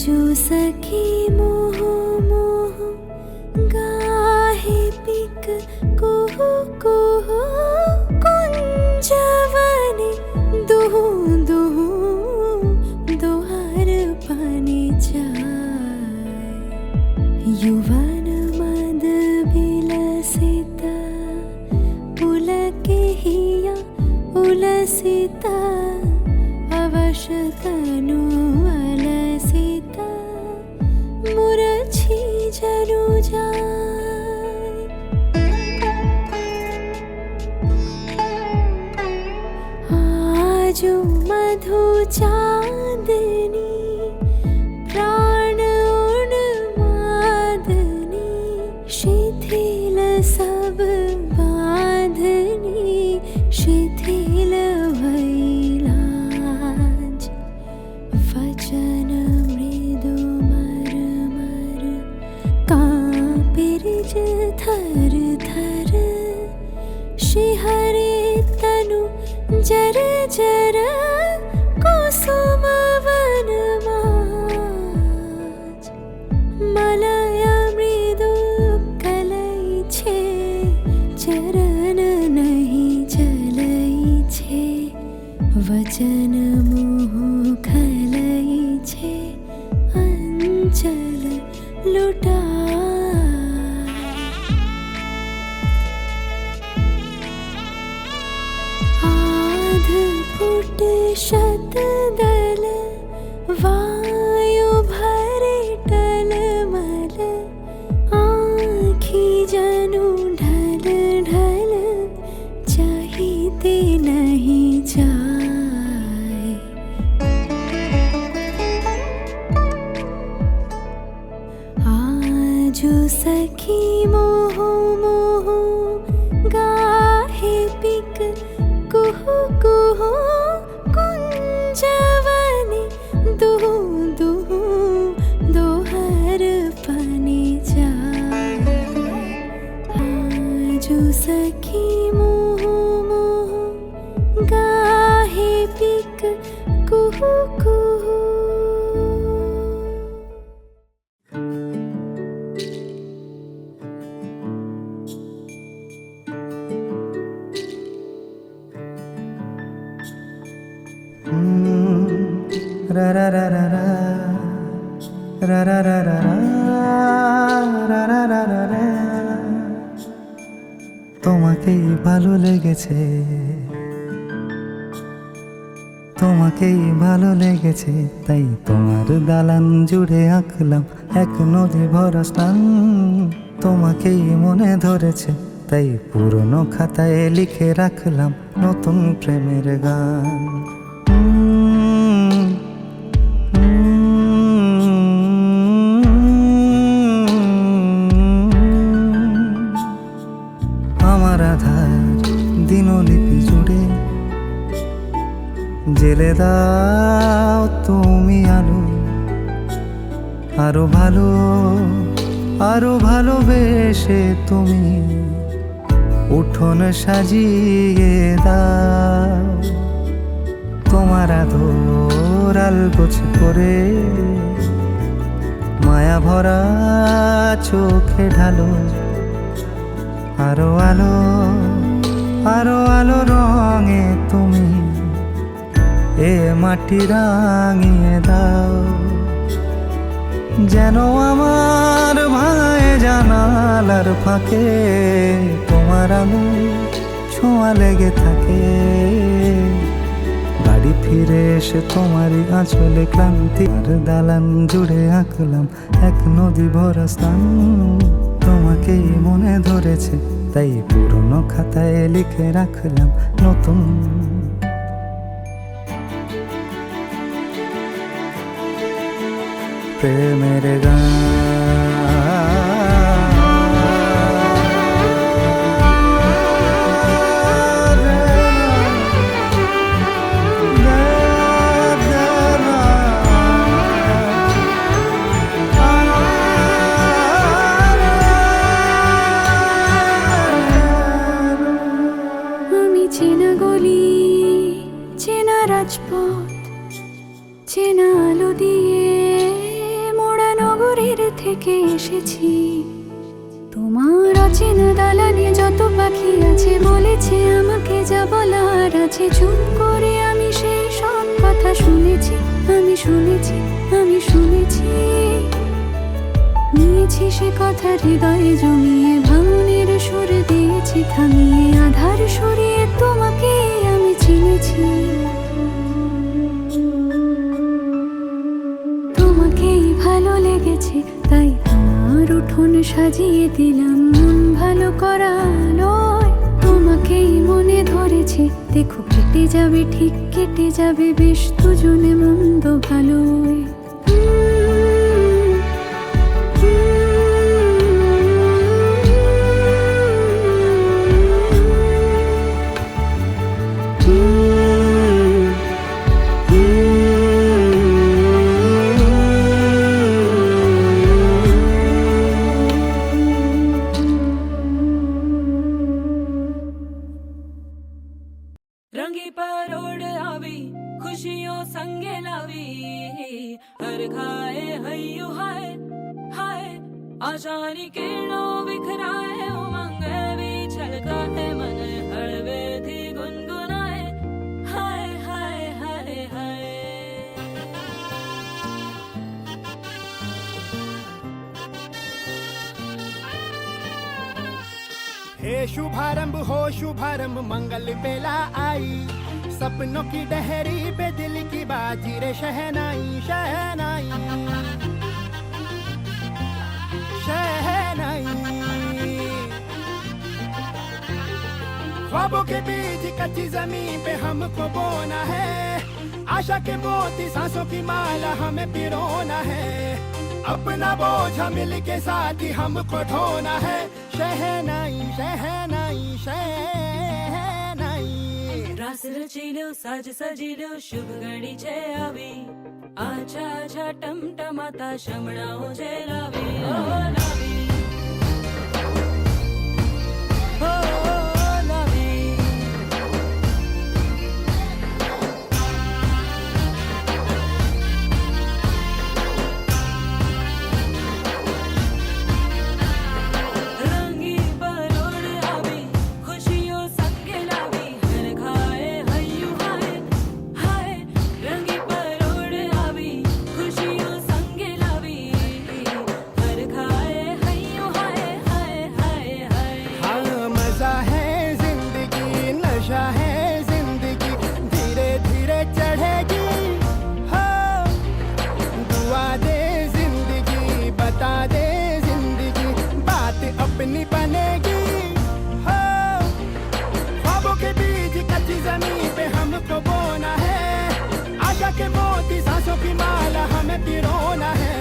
जो सखी मोह मोह गाहे पिक कुहु कुहु कुंजवने दुहु दुहु दोहर पानी जाए युवन मद बिलसिता पुलके हिया उलसिता अवश्य तनु अलसिता मुरझी जनु जाए आजु मधु चांदनी प्राण उन्मादनी शिथिल सब बांधनी शिथिल भैलाज वचन मृदु मर मर कांपिरिज थर थर शिहरे तनु जर जर कुसुम वन माज मलया मृदु कलई छे चरण नहीं चलई छे वचन मुह खलई छे अंचल लुटा आध फुट शतदल वायु भरे टलमल आँखी जनु ढल ढल चाहते नहीं जाए आजो सखी मोह मोह गाहे पिक कुहु कुहु कुंजवने दुहु दुहु दोहर पानी जाए आजो सखी मोह मोह गाहे पिक कुहु कुहु रा रा रा रा रा रा रा रा रा रा रा रा रा रा তোমাকেই ভালো লেগেছে তোমাকেই ভালো লেগেছে তাই তোমার দালান জুড়ে আঁকলাম এক নদী ভরা স্নান তোমাকেই মনে ধরেছে তাই পুরনো খাতায় লিখে রাখলাম নতুন প্রেমের গান আমার আধার দিনলিপি জুড়ে জেলে দাও তুমি আলো আরো ভালোবেসে তুমি উঠোন সাজিয়ে দাও তোমার আদর আলগোছ করে মায়া ভরা চোখে ঢালো আরো আলো রঙে তুমি এ মাটি রাঙিয়ে দাও যেন আমার ভাই জানালার ফাঁকে তোমার আলো ছোঁয়া লেগে থাকে বাড়ি ফিরে এসে তোমারই আঁচলে ক্লান্তি আর দালান জুড়ে আঁকলাম এক নদী ভরা স্থান তোমাকেই মনে ধরেছে তাই পুরনো খাতায় লিখে রাখলাম নতুন প্রেমের গান রাজপথ চেনা আলো দিয়ে মোড়া নগরের থেকে এসেছি। তোমার অচেনা দালানে যত পাখি আছে বলেছে আমাকে যা বলার আছে। চুপ করে আমি সেই সব কথা শুনেছি, আমি শুনেছি, আমি শুনেছি। নিয়েছি সে কথা হৃদয়ে জমিয়ে, ভাঙনের সুর দিয়েছি থামিয়ে। আধার সরিয়ে তোমাকে আমি চিনেছি। তোমাকেই ভালো লেগেছে তাই তোমার উঠোন সাজিয়ে দিলাম মন ভালো করা আলোয়। তোমাকেই মনে ধরেছে, দেখো কেটে যাবে, ঠিক কেটে যাবে বেশ দুজনে মন্দ ভালোই। रंगी परोड़ आवी खुशियों संगे लावी। हर खाए हयू हाय हाय आशानी किरणों बिखराए। उमंग भी छलकाए मन हड़वे थी गुनगुनाए। हाय हाय हाय हाय हे शुभारंभ हो शुभारंभ मंगल बेला आई। सपनों की डहरी पे दिल की बाजी रे शहनाई शहनाई शहनाई। ख्वाबों के बीज कच्ची जमीन पे हमको बोना है। आशा के मोती सांसों की माला हमें पिरोना है। अपना बोझा मिल के साथ ही हमको ढोना है। शहनाई शहनाई शहनाई। रास रचिलो साज सजिलो शुभ घड़ी छे आवी। आछा आछा टमटमाता शमणाओ जे लावी। ओ लावी ओ लावी। रंगी परोड़ आवी खुशियों संगे लावी। हर खाए हयू हाय हाय रंगी परोड़ आवी खुशियों संगे लावी। हर खाए हयू हाय हाय हाय हाय। हाँ मजा है जिंदगी नशा है जिंदगी धीरे धीरे चढ़ेगी। हाँ दुआ दे जिंदगी बता दे जिंदगी बात अपनी बनेगी। हाँ ख्वाबों के बीज कच्ची जमीन पे हमको बोना है। आशा के मोती सांसों की माला हमें पिरोना है।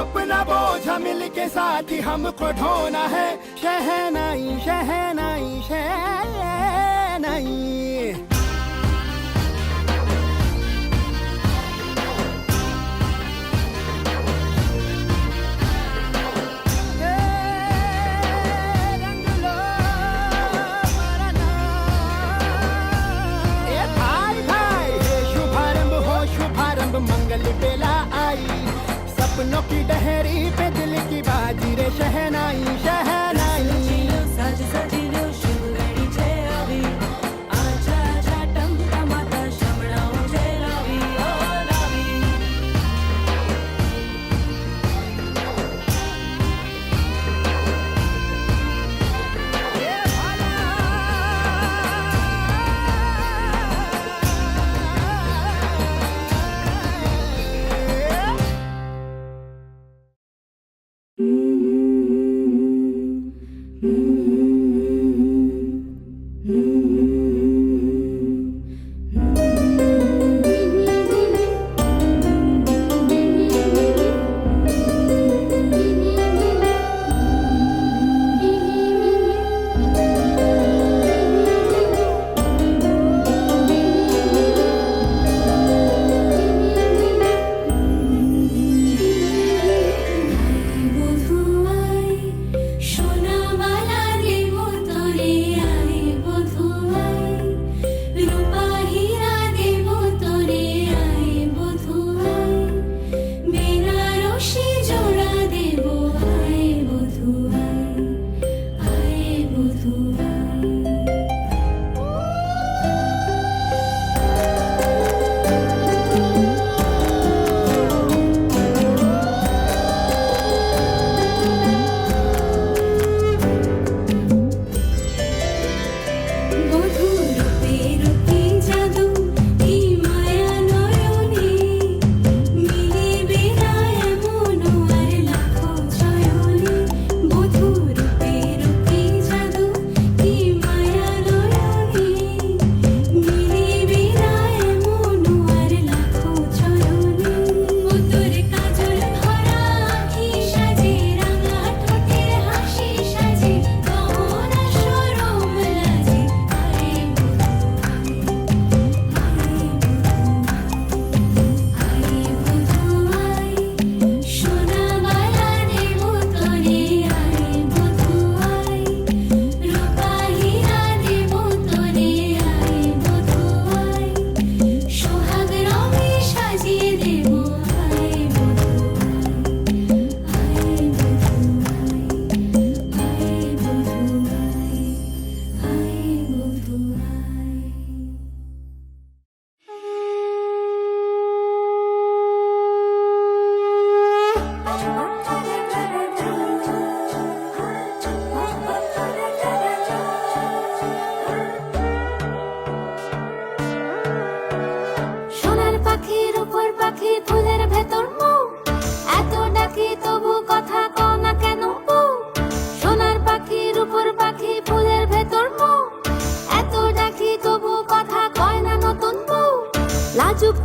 अपना बोझा मिल के साथ ही हमको ढोना है। शहनाई शहनाई शहनाई। रंग लो मरना। ए भाई भाई हे शुभारंभ हो शुभारंभ मंगल बेला आई। सपनों की डहरी पे दिल की बाजी रे शहनाई शहनाई। रचिलो साज सजिलो शुभ घड़ी छे आवी। आछा आछा टमटमाता शमणाओ जे लावी। ओ लावी ए भाला।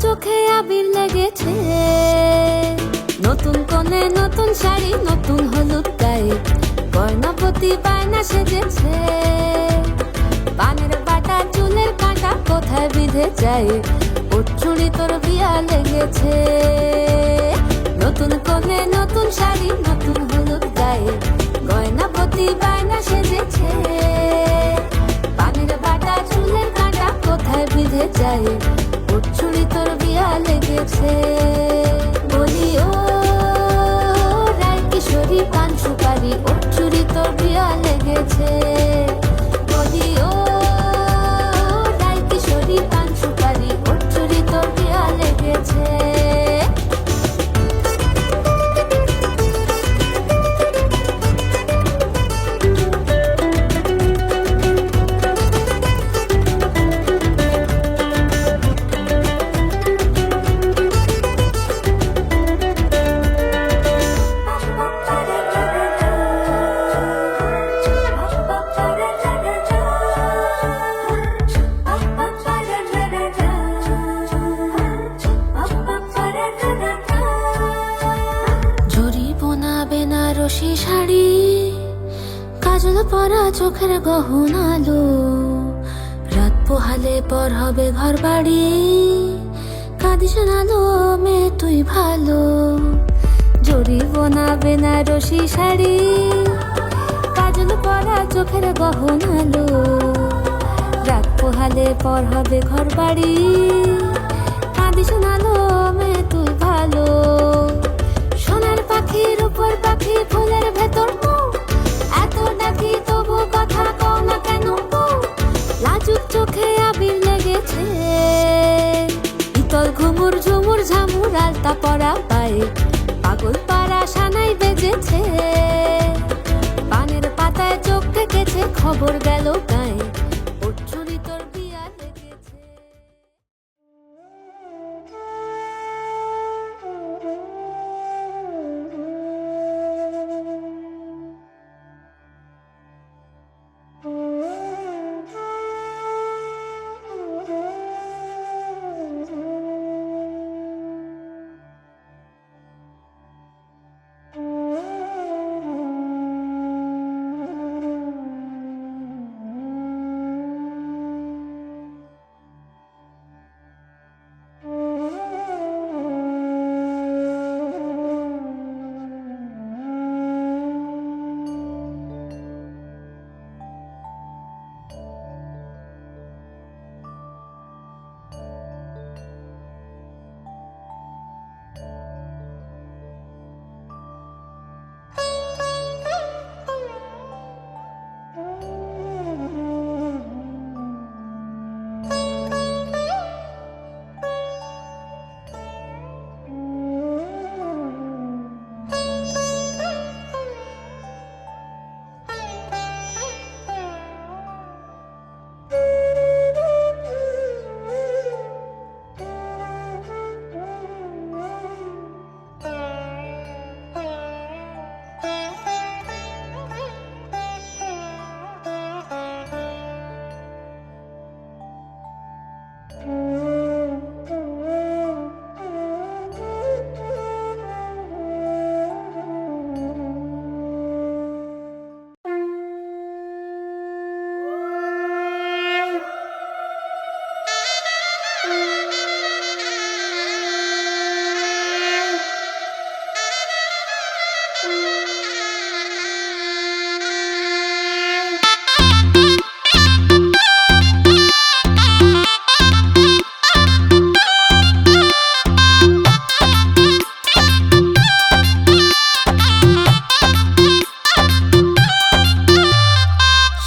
চোখে আবির লেগেছে, নতুন কোণে নতুন শাড়ি, নতুন হলুদ গায়ে, গয়নাপতি বায়না সেজেছে। পানের বাটা চুলের কাঁটা কোথায় বিঁধে যায়, ওর চুড়ি তোর বিয়া লেগেছে। নতুন কোণে নতুন শাড়ি, নতুন হলুদ গায়ে, গয়নাপতি বায়না সেজেছে। পানের বাটা চুলের কাঁটা কোথায় বিঁধে যায়, ওর চুড়ি তোর বিয়া লেগেছে। বলি ও রায় কিশোরী পান সুপারি, ওর চুড়ি তোর বিয়া লেগেছে। বলি ও রায় কিশোরী পান সুপারি, ওর চুড়ি তোর বিয়া লেগেছে। জরি বোনা বেনারসি শাড়ি, কাজল পরা চোখের গহনালো, রাত পোহালে পর হবে ঘর বাড়ি, কাঁদিস নালো মেয়ে তুই ভালো। জরি বোনা বেনারসি শাড়ি, কাজল পরা চোখের গহনালো, রাত পোহালে পর হবে ঘর বাড়ি, কাঁদিস নালো মেয়ে তুই ভালো। সোনার পাখির উপর পাখি, ফুলের ভেতর মুখ, এত ডাকি তবু কথা কও না কেন বউ? লাজুক চোখে আবির লেগেছে, ইতল ঘুমুর ঝুমুর ঝামুর আলতা পরা পায়ে, পাগল পাড়া সানাই বেজেছে। পানের পাতায় চোখ থেকেছে, খবর গেল গায়ে, ওর চুরি তোর বিয়া লেগেছে।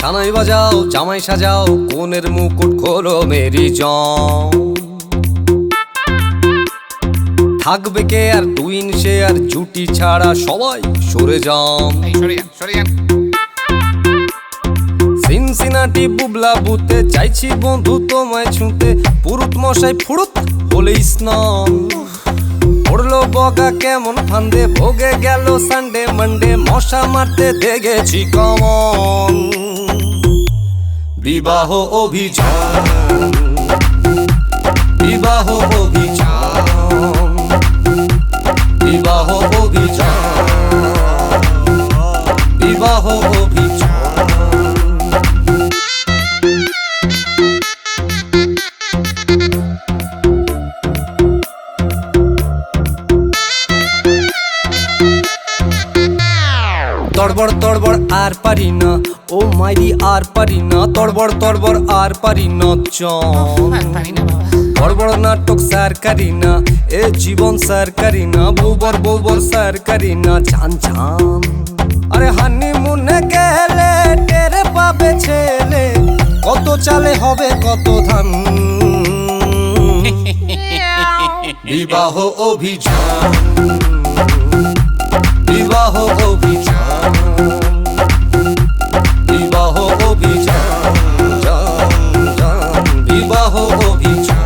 সানাই বাজাও জামাই সাজাও, কোনের মুকুট খোলো মেরি জং। থাকবে কে আর টুইন সে আর জুটি ছাড়া সবাই সরে যান। সিনসিনাটি বুবলা বুতে চাইছি বন্ধু তোমায় ছুঁতে, পুরুত মশাই ফুরুত হলে স্নান। পড়লো বকা কেমন ফান্দে, ভোগে গেল সানডে মানডে, মশা মারতে দেখেছি কমন। বিবাহ অভিযান, বিবাহ অভিযান। পারি না, ও মাইরি আর পারি না, তড়বড় তড়বড় আর পারি না, বড় বড় নাটক স্যার করি না, এ জীবন স্যার করি না, বউবর বউবর স্যার করি না, চান চান। আরে হানিমুনে গেলে টেরে পাবে ছেলে, কত চালে হবে কত ধান। বিবাহ অভিযান, বিবাহ অভিযান, বিবাহ অভিযান, যান যান বিবাহ অভিযান।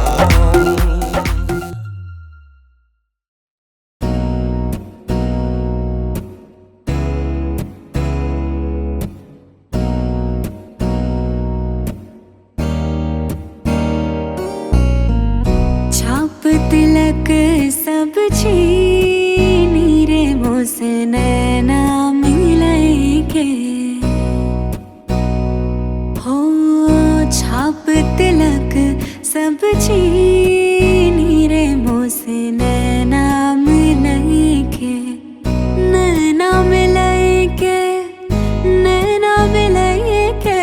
छाप तिलक सब छीनी रे मोसे नैना मिलके हो, छाप तिलक सब छीनी रे मोसे नैना मिलके, नैना मिलके, नैना मिलके,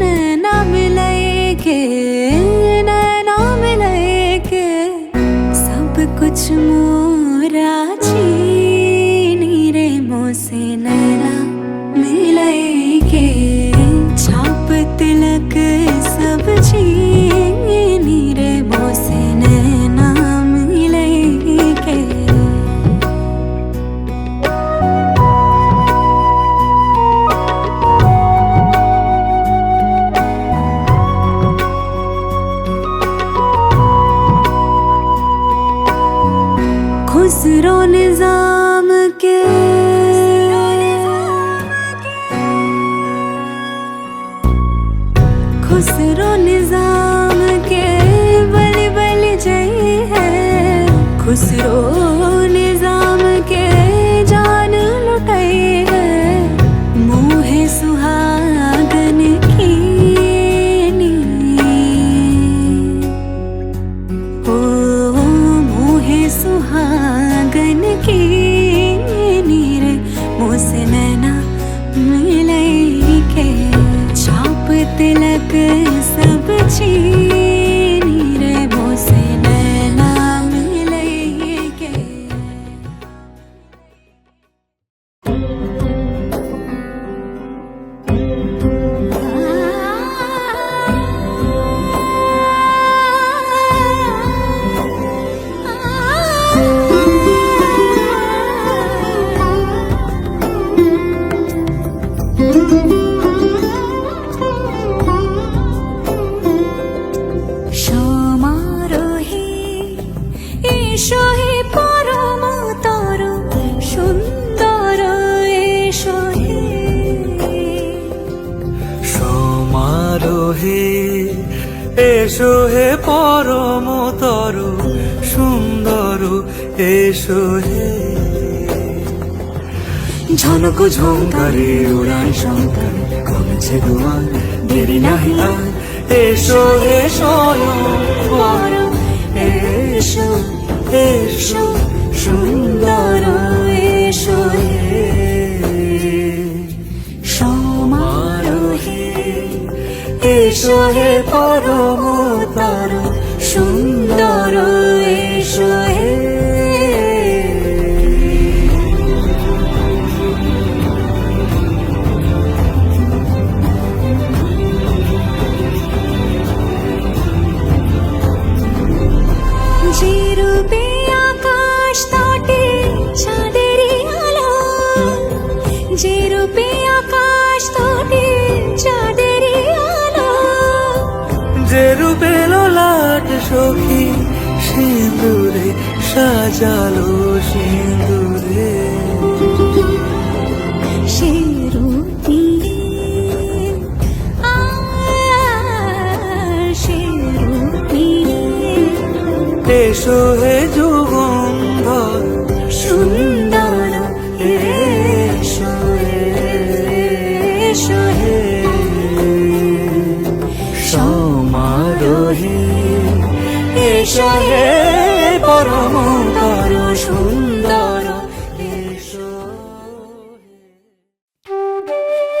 नैना मिलके, नैना मिलके, सब कुछ मोरा छीनी रे मोसे नैना मिलके, छाप तिलक सब छीनी रे मोसे नैना मिलके। खुसरो निजाम के खुसरो निजाम के बलि बलि जय है, खुसरो निजाम के जान लुटाई है, मोहे सुहागन की ओ मोहे सुहागन की नीर मोसे नैना मिलके, छाप तिलक सब छीनी रे मोसे नैना मिलके। সমারোহে এসো হে পরম তর সুন্দর, এসো হে সমারোহে এসো হে পরমতর সুন্দর, এসো হে ঝনক ঝঙ্কারে উড়ান শঙ্কর, কমেছে দুয়ার দেরি নাহি আর, এসো হে স্বয়ংবর, এসো এসো সুন্দর, এসো হে সমারোহে এসো হে পরমতর সুন্দর, এসো হে যে রূপে আকাশ তটে চাঁদেরই আলো, যে রূপে আকাশ তটে চাঁদেরই আলো, যে রূপে ললাট সখী সিঁদুরে সাজালো সিঁদুরে, সে রূপী সে রূপী এসো হে যুগন্ধর সুন্দর, এসো এসো হে সমারোহে এসো হে পরমতর সুন্দর, এসো হে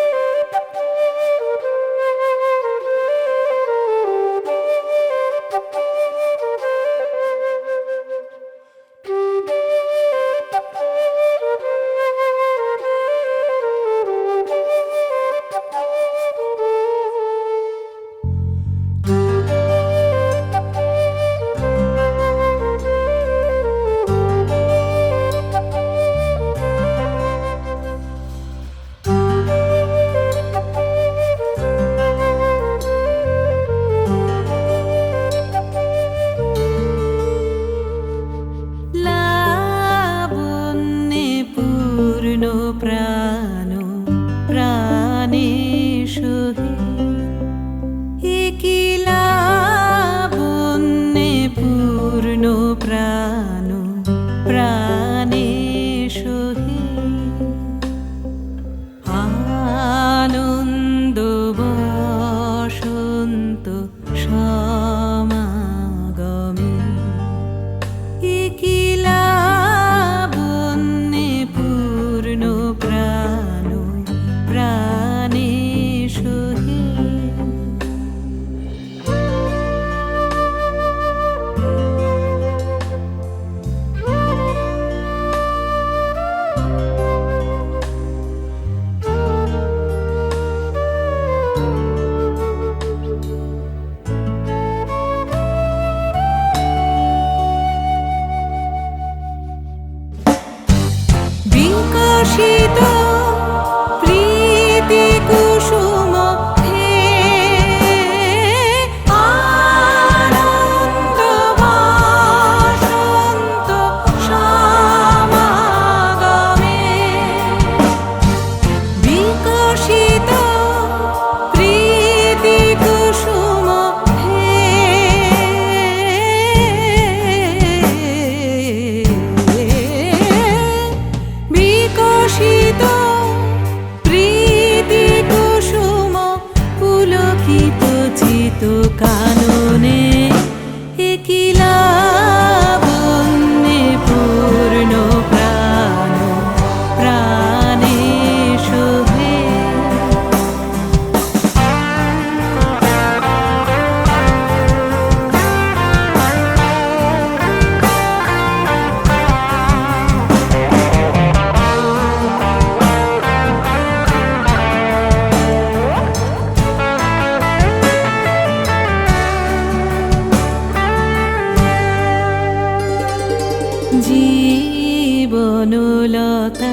জীবনলতা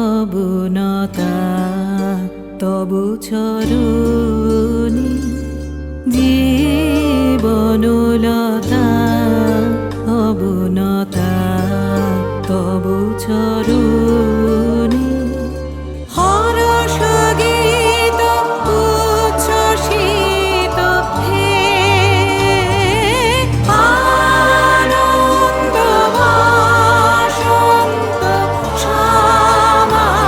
অবনতা তবু চরণী জীবনলতা অবনতা তবু চরণী হরষ গীত উচ্ছ্বসিত হে আনন্দ বসন্ত সমাগমে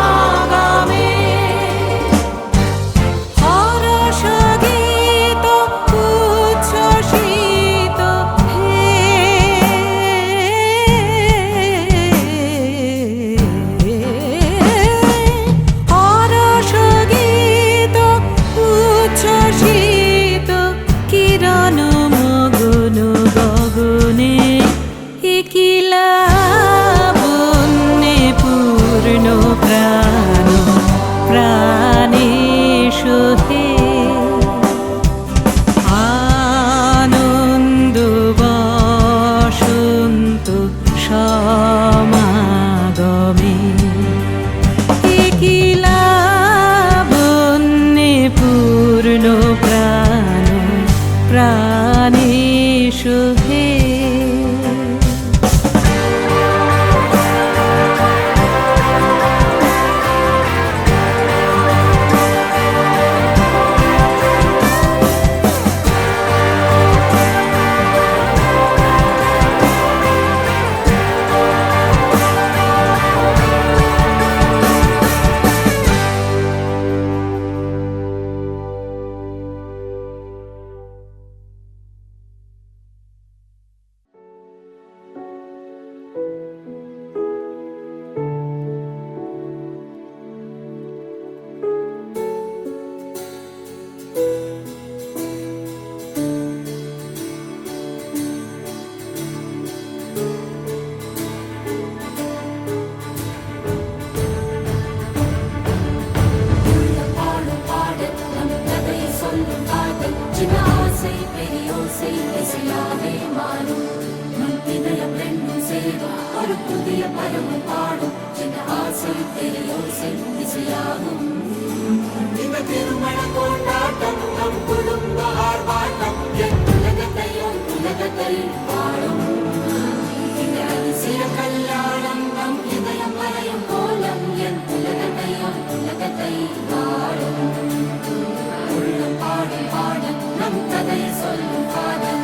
হরষ গীত উচ্ছ্বসিত হরষ গীত উচ্ছ্বসিত কিরণ মগন গগনে একিলা বন্যে পূর্ণ প্রাণ প্রাণে সোহে আনন্দ বসন্ত সমাগমে একিলা বন্যে পূর্ণ প্রাণ প্রাণে সোহে பாடும் பாடல் நம் கதையை சொல்லும் காதல் சின்ன ஆசை பெரியோசை இசையாவே மாறும் நம் இதயம் ரெண்டும் சேரும் ஒரு புதிய பருவம் பாடும் சின்ன ஆசை பெரியோசை இசையாகும் இந்த திருமண கொண்டாட்டம் நம் குடும்ப ஆர்ப்பாட்டம் என் உலகத்தை வாழும் இந்த அதிசய கல்யாணம் நம் இதயம் வரையும் கோலம் என் உலகத்தை வாழும் உள்ளம் பாடும் பாடல் நம் கதையை சொல்லும் காதல்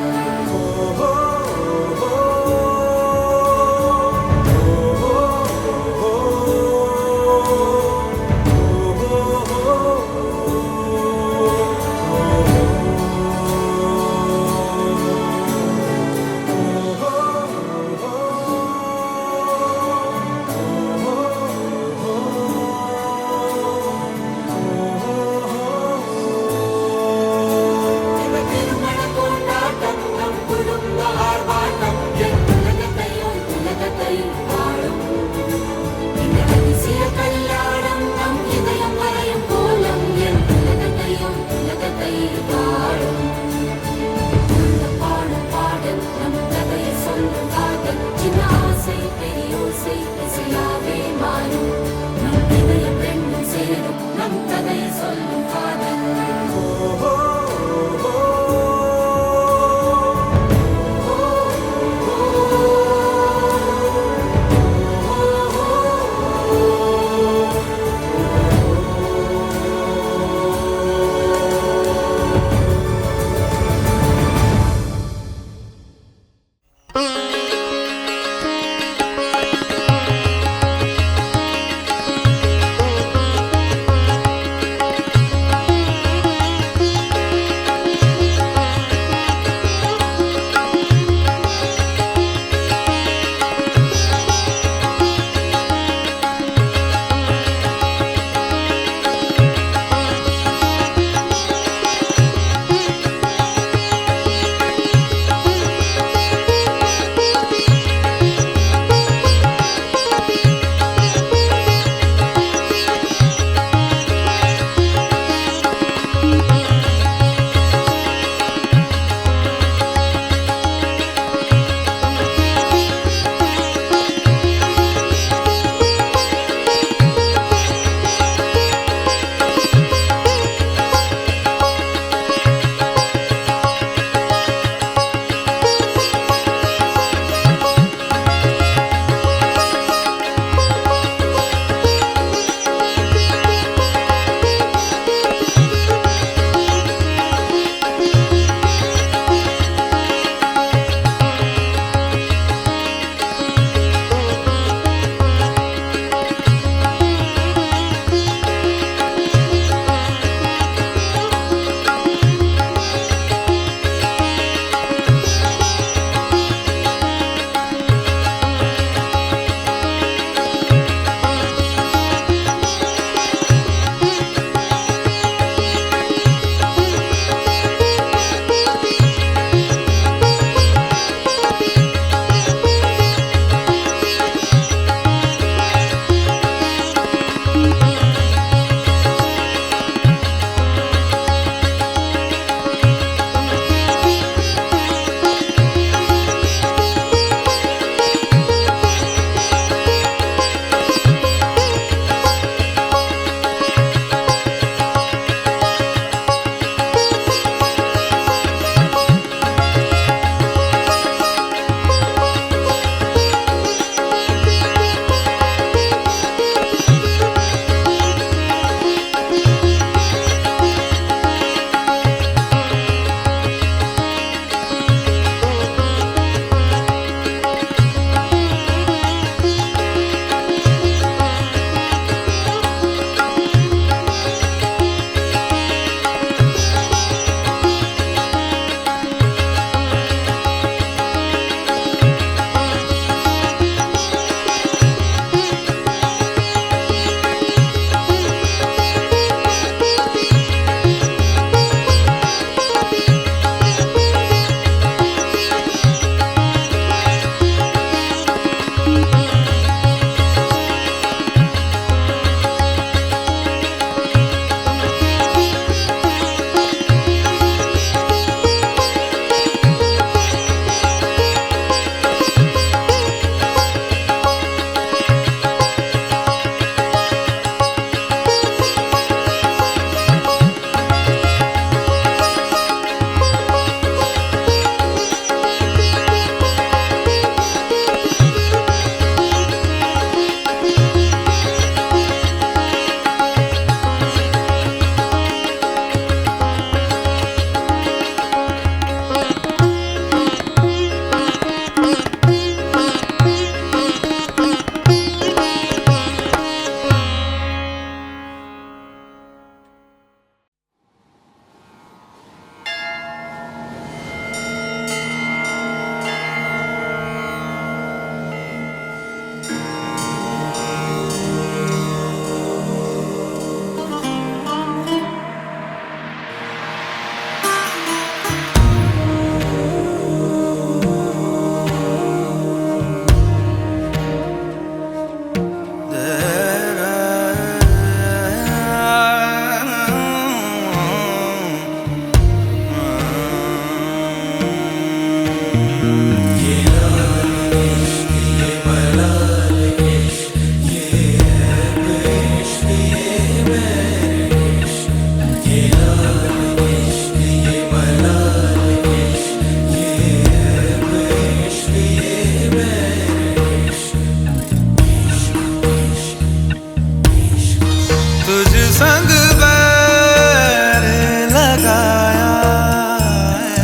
तुझ संग बैर लगाया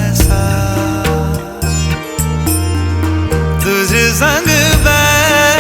ऐसा, तुझ संग बैर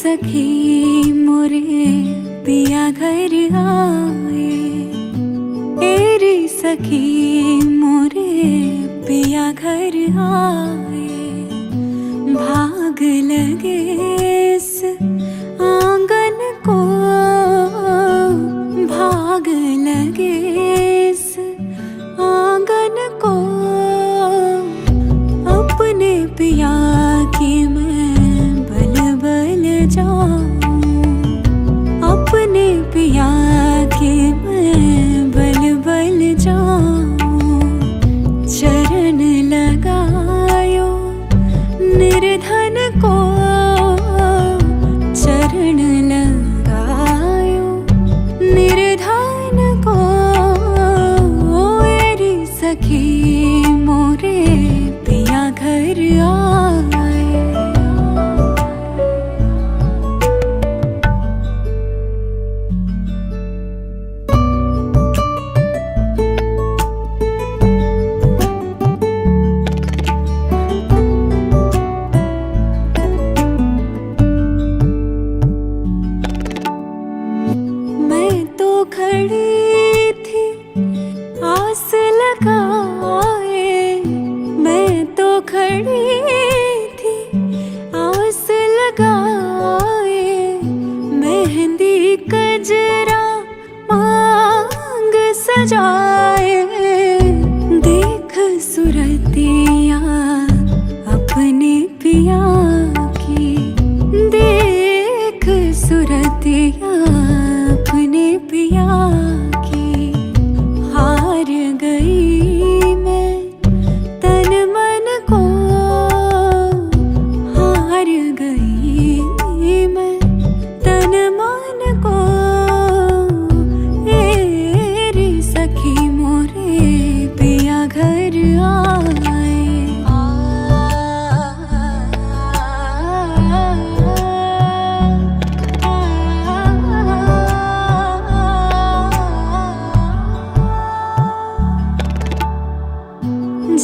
सखी मोरे पिया घर आए, तेरी सखी मोरे पिया घर आए, भाग लगे इस आंगन को, भाग लगे इस आंगन को, अपने पिया की मैं बल बल जाऊं, अपने पिया की मैं बल बल जाऊं, चरण लगायो निर्धन को, चरण लगायो निर्धन को, एरी सखी मोरे पिया घर आए। मैं तो खड़ी थी आस लगाए, मैं तो खड़ी थी आस लगाए, मेहंदी कजरा मांग सजाए, देख सुरतिया अपने पिया की, देख सुरतिया अपने पिया की, हार गई मैं तन मन को, हार गई मैं तन मन को, एरी सखी मोरे पिया घर आए।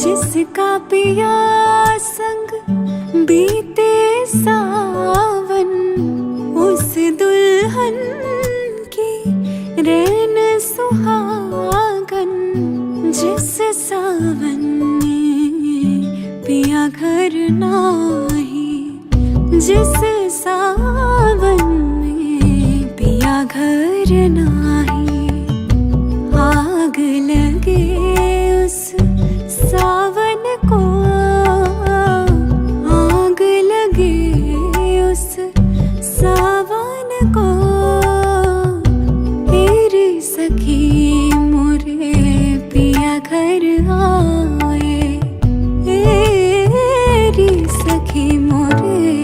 जिसका पिया संग बीते सावन, उस दुल्हन की रैन सुहागन, जिस सावन में पिया घर नाही, जिस सावन में पिया घर नाही, आग लगे उस सावन को, आग लगे उस सावन को, तेरी सखी मोरे पिया घर आए, तेरी सखी मोरे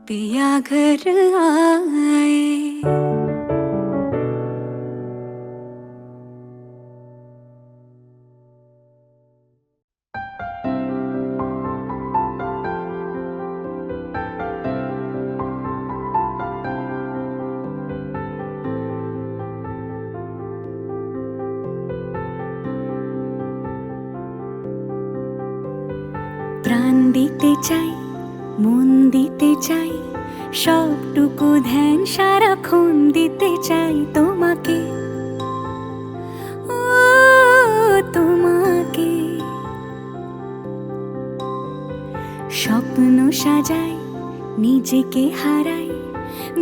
पिया घर आए। প্রাণ দিতে চাই, মন দিতে চাই, সবটুকু ধ্যান সারাক্ষণ দিতে চাই তোমাকে, ও তোমাকে, স্বপ্ন সাজাই নিজেকে হারাই,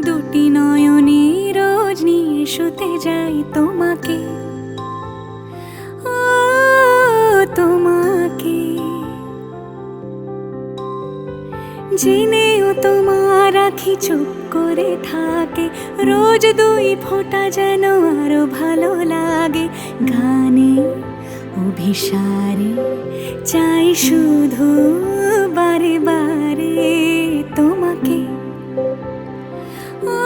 দুটি নয়নে রোজ নিয়ে শুতে যাই তোমাকে, ও তোমাকে, জেনেও তোমার আখি চুপ করে থাকে, রোজ দুই ফোঁটা যেন আরো ভালো লাগে, গানে অভিসারে চাই শুধু বারে বারে তোমাকে, ও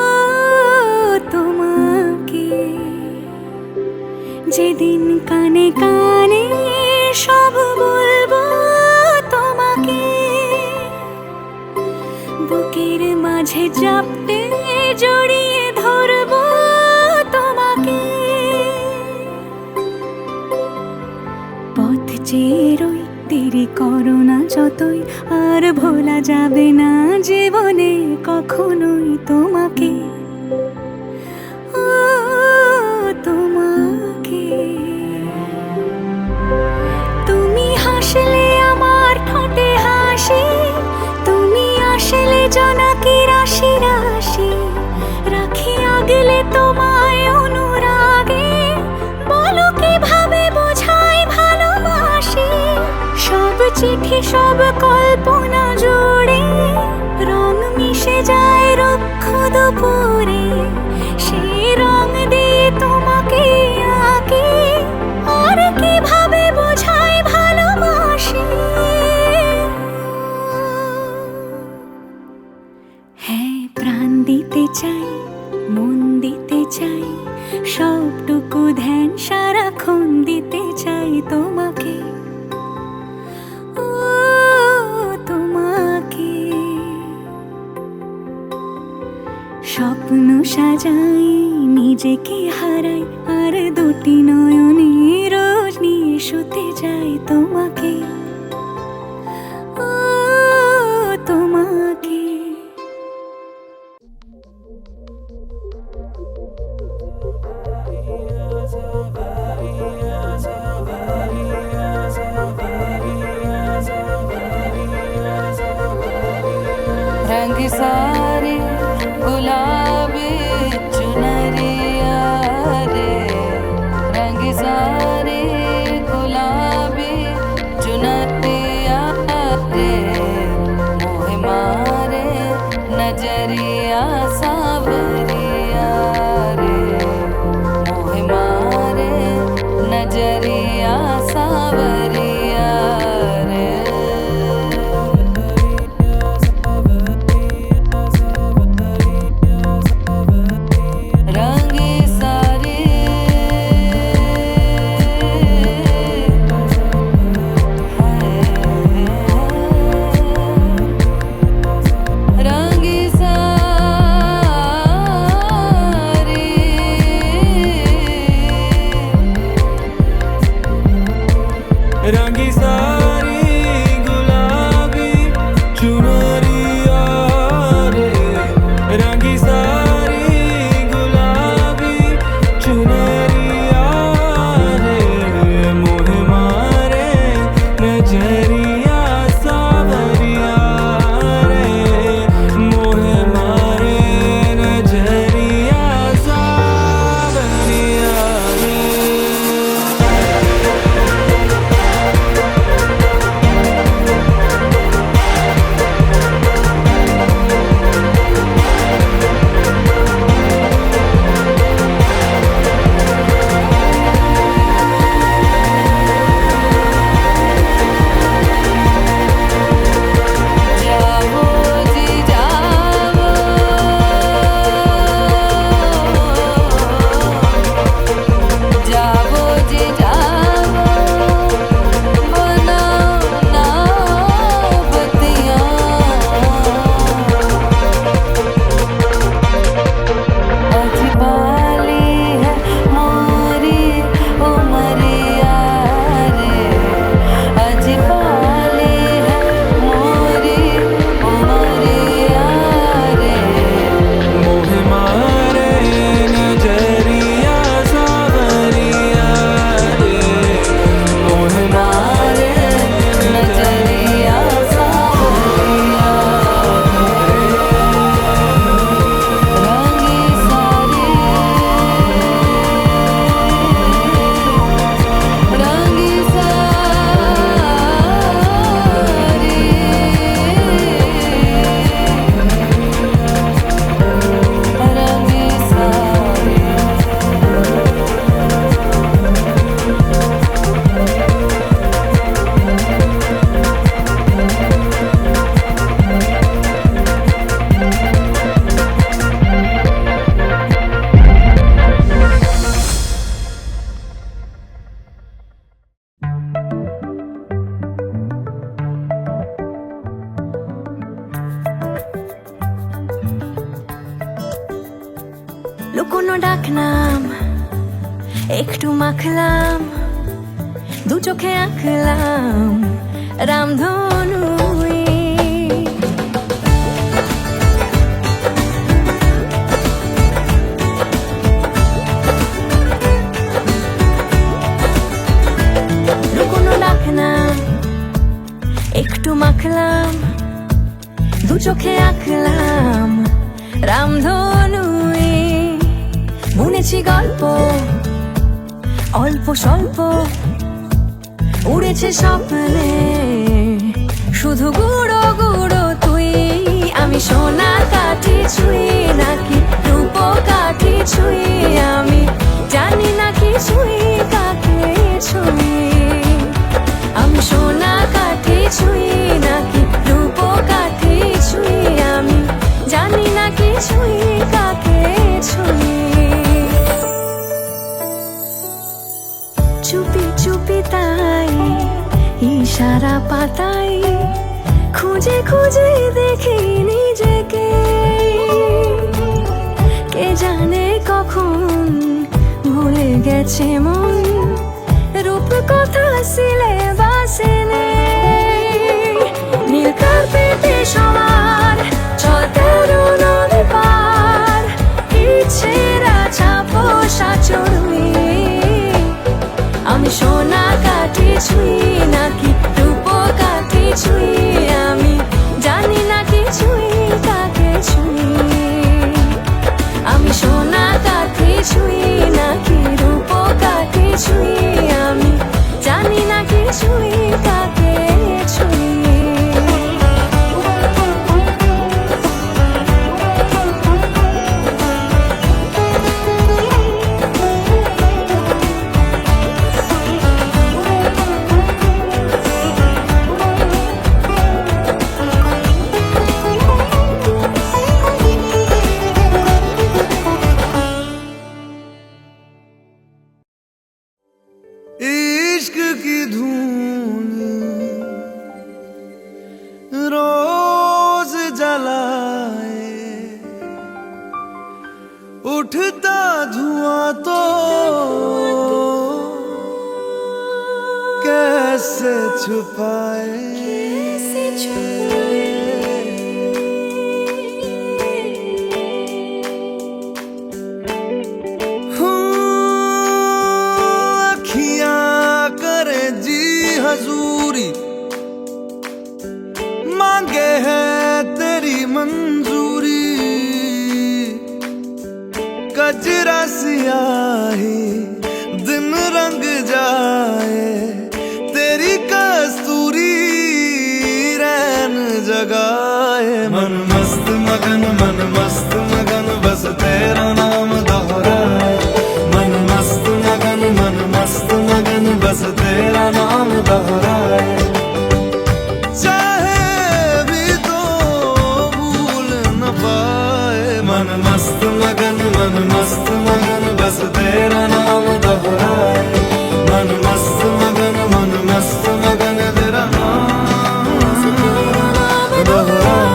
তোমাকে, যেদিন কানে কানে সব বলবো তোমাকে, বুকের মাঝে চাপতে জড়িয়ে ধরবো তোমাকে, পথ চেয়ে রই দেরি করো না যতই, আর ভোলা যাবে না জীবনে কখনোই তোমাকে, ও তোমাকে। তুমি হাসলে আমার ঠোঁটে হাসি, তুমি আসলে জোনাকি রাশি রাশি, রাখি আগলে তোমায় অনুরাগে, বলো কিভাবে বোঝাই ভালোবাসি। সব চিঠি সব কল্পনা জুড়ে রং মিশে যায় রুক্ষ দুপুরে, সেই রং দিয়ে তোমাকে আঁকি, আর কিভাবে বোঝাই ভালোবাসি। হ্যাঁ, প্রাণ দিতে চাই, মন দিতে চাই, সবটুকু ধ্যান সারাক্ষণ দিতে চাই তোমাকে, ও তোমাকে। স্বপ্ন সাজাই, নিজেকে হারাই, আর দুটি নয়নে রোজ নিয়ে শুতে যাই তোমাকে, ও তোমাকে। रंग सारे गुलाबी चुनरिया रे, रंग सारे गुलाबी चुनरिया रे, मोह मारे नजरिया सावरिया रे, मोह मारे नजरिया सावरिया रे। रंगे सारे रंगे सारे रंगी सारी गुलाबी चुनरिया रे, रंगी सारी गुलाबी चुनरिया रे, मोह मारे नजरिया सावरिया रे, मोह मारे नजरिया सावरिया रे। जाओ जी जाओ, जाओ जी जाओ, बनाओ ना बतियाँ। अजबाली है मोरी उमरिया रे, अजबाली है मोरी उमरिया रे, मोह मारे नजरिया सावरिया रे, मोह मारे नजरिया सावरिया रे। रंगी सारे रंगी सारे रंगी सारे। লুকোনো ডাকনাম একটু মাখলাম, দু চোখে আঁকলাম রামধনু। লুকোনো ডাকলাম একটু মাখলাম দু চোখে আঁকলাম রামধনু। বুনেছি গল্প অল্প স্বল্প উড়েছে স্বপ্নে শুধু গুঁড়ো গুঁড়ো তুই। আমি সোনা কাঠি ছুঁই নাকি রূপ কাঠি ছুঁই, আমি জানি না কিছুই কাকে ছুঁই। আমি সোনা কাঠি ছুঁই নাকি রূপ কাঠি ছুঁই, আমি জানি না কিছুই কাকে ছুঁই। চুপি চুপি তাই ইশারা পাতাই খুঁজে খুঁজে দেখি নিজেকে। কে জানে কখন ভুলে গেছে মন রূপ কথা সিলেবাসে নেই। নীল কার্পেটে সবার চল 13 নদী পার, ইচ্ছেরা ছাপোষা চড়ুই। আমি সোনা কাঠি ছুঁই নাকি রূপ কাঠি ছুঁই, আমি জানি না কিছুই কাকে ছুঁই। আমি সোনা কাঠি ছুঁই নাকি রূপ কাঠি ছুঁই, আমি জানি না কিছুই কাকে ছুঁই। इश्क की धून रोज जलाए, उठता धुआं तो कैसे छुपाए। हजूरी मांगे है तेरी मंजूरी, कजरा सियाही दिन रंग जाए, तेरी कस्तूरी रैन जगाए। मन मस्त मगन बस तेरा नाम दोहराए। मन मस्त मगन बस तेरा नाम दोहराए। चाहे भी तो भूल न पाए। मन मस्त मगन बस तेरा नाम दोहराए। मन मस्त मगन तेरा नाम दोहराए।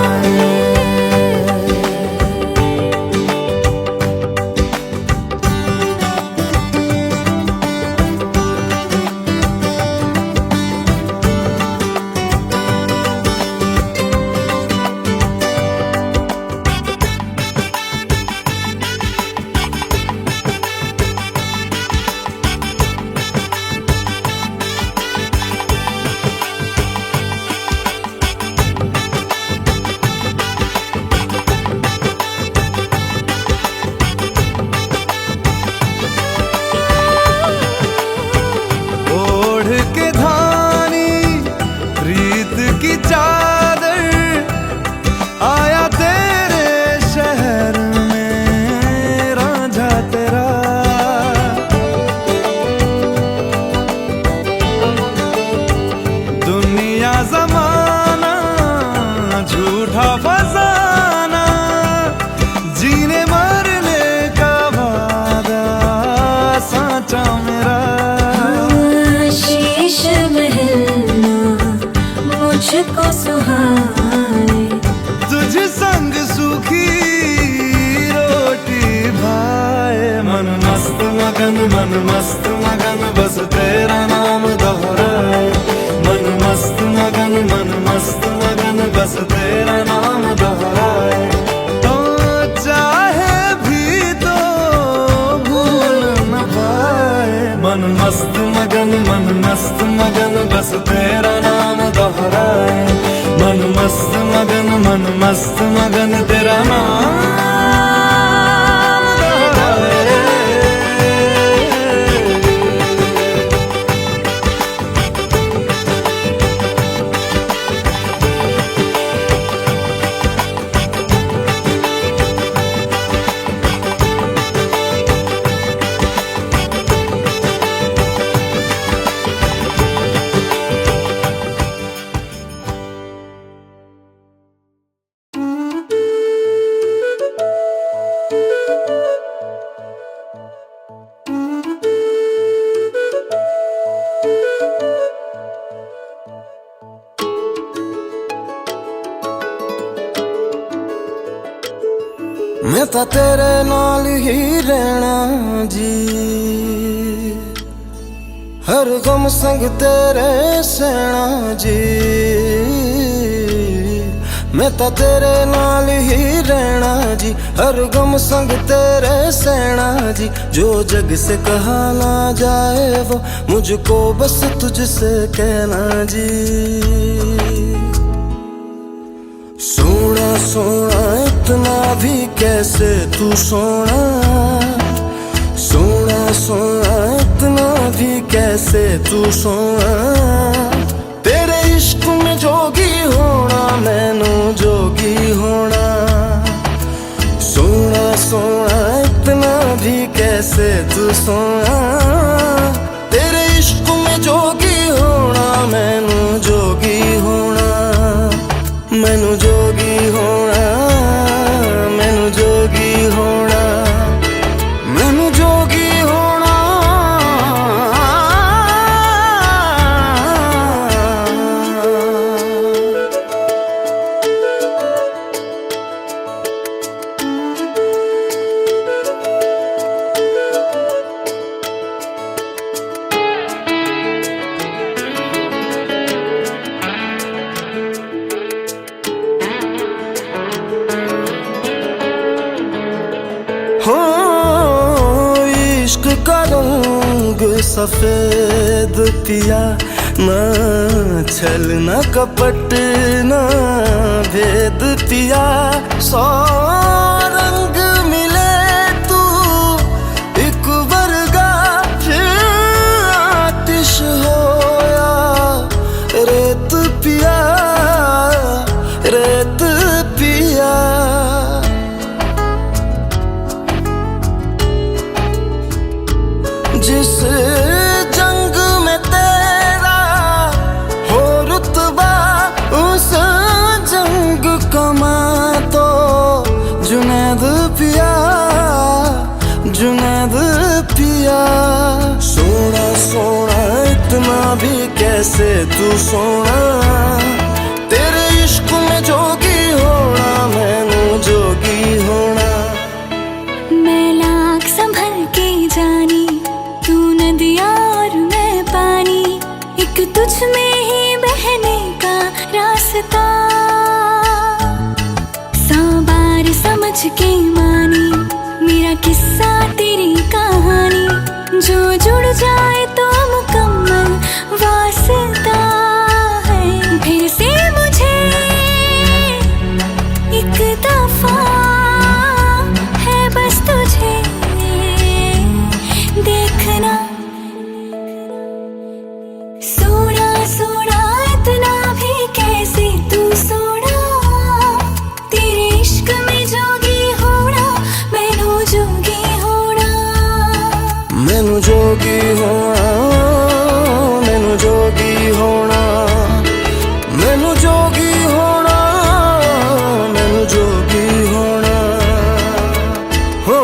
मुझको सुहाए, तुझ संग सूखी रोटी भाए। मन मस्त मगन बस तेरा नाम दोहराए। मगन बस तेरा नाम दोहराए, मन मस्त मगन तेरा नाम दोहराए। मैं तां तेरे नाल ही रहना जी, हर गम संग तेरे सहना जी। मैं तां तेरे नाल ही रहना जी, हर गम संग तेरे सहना जी। जो जग से कहा ना जाए वो मुझको बस तुझसे कहना जी। सोना सोना इतना भी कैसे तू सोना, सोना सोना इतना भी कैसे तू सोना। तेरे इश्क में जोगी होना मैनू जोगी होना। सोना सोना इतना भी कैसे तू सोना। तेरे इश्क में जोगी होना मैनू जोगी होना। मैनू जोगी होना, मैनू जोगी होना, मैनू जोगी होना। हो इश्क का रंग सफेद पिया, ना छल ना कपट ना भेद पिया। सौ रंग मिले तू एक वर्गा, फिर आतिश होया रेत पिया, रेत पिया। जिस जंग में तेरा हो रुतबा, उस जंग कमा तो जुनैद पिया, जुनैद पिया। सोना सोना इतना भी कैसे तू सोना। तेरे इश्क में जोगी होना मैनू जोगी होना। मैं लाख संभल के जानी, तू नदिया और मैं पानी। एक तुझ में ही बहने का रास्ता, 100 बार समझ के मानी मेरा किस्सा तेरी कहानी। जो जुड़ जाए तो मुकम्मल वास्ता है। फिर से मुझे एक दफा है बस तुझे देखना। सोना सोना इतना भी कैसे तू सोना। तेरे इश्क में जोगी होना मैनू जोगी होना। मैनू जोगी होना, मैनू जोगी होना, मैनू जोगी होना, मैनू जोगी होना। हो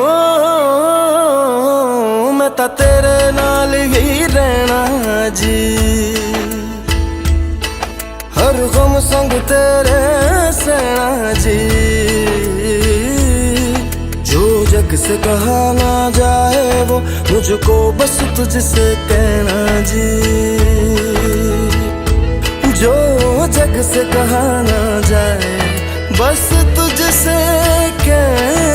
मैं तां तेरे नाल ही रहना जी, हर गम संग तेरे सहना जी। जो जग से कहा ना जाए वो मुझको बस तुझसे कहना जी। जो जग से कहा ना जाए बस तुझसे कहना।